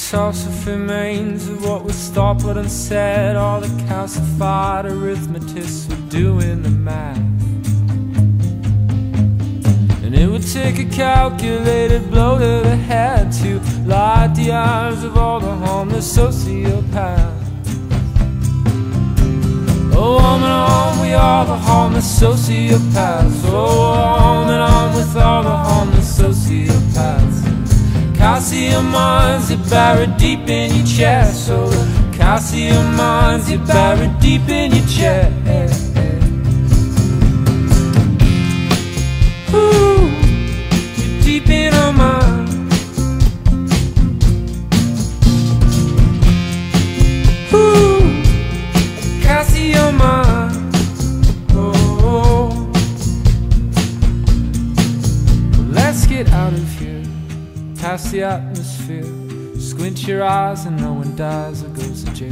exhaustive remains of what was thought but unsaid. All the calcified arithmetists were doing the math, and it would take a calculated blow to the head to light the eyes of all the harmless sociopaths. Oh, on and on, we are the harmless sociopaths. Oh, on and on with all the harmless sociopaths. Calcium mines you buried deep in your chest. Oh, calcium mines you buried deep in your chest. Ooh, you're deep in our minds. Ooh, calcium mines. Oh, well, let's get out of here, past the atmosphere. Squint your eyes and no one dies or goes to jail.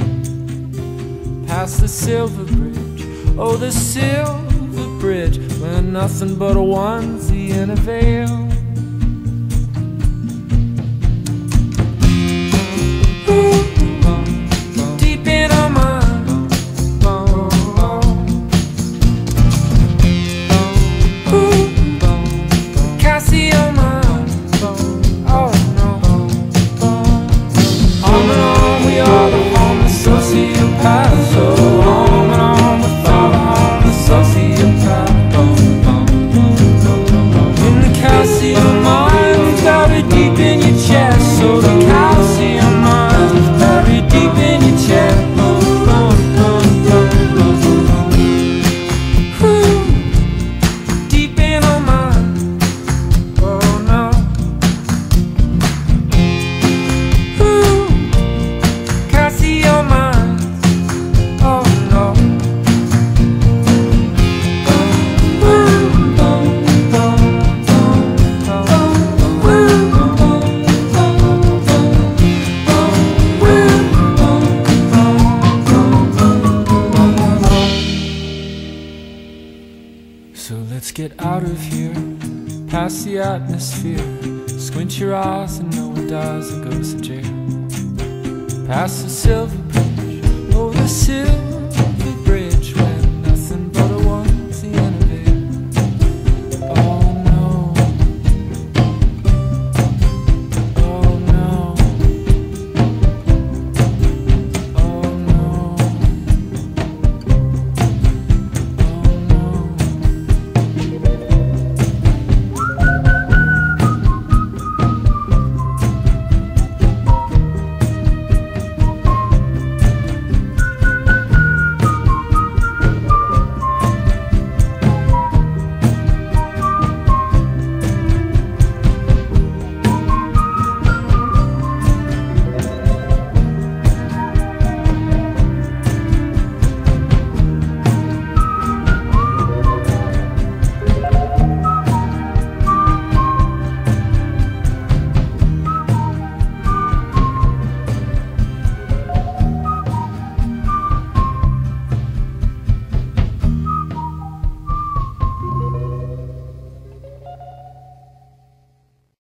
Past the silver bridge, oh the silver bridge, where nothing but a onesie and a veil. Deep in our minds. Calcium mines. Oh no. On and on we are the harmless sociopaths. So on and on with all the harmless sociopaths. In the calcium mines buried deep in your chest. So the calcium mines buried deep in your chest. Deep in our minds. Oh no. Calcium mines. Oh no. So let's get out of here, past the atmosphere. Squint your eyes and no one dies or goes to jail. Past the silver bridge, oh the silver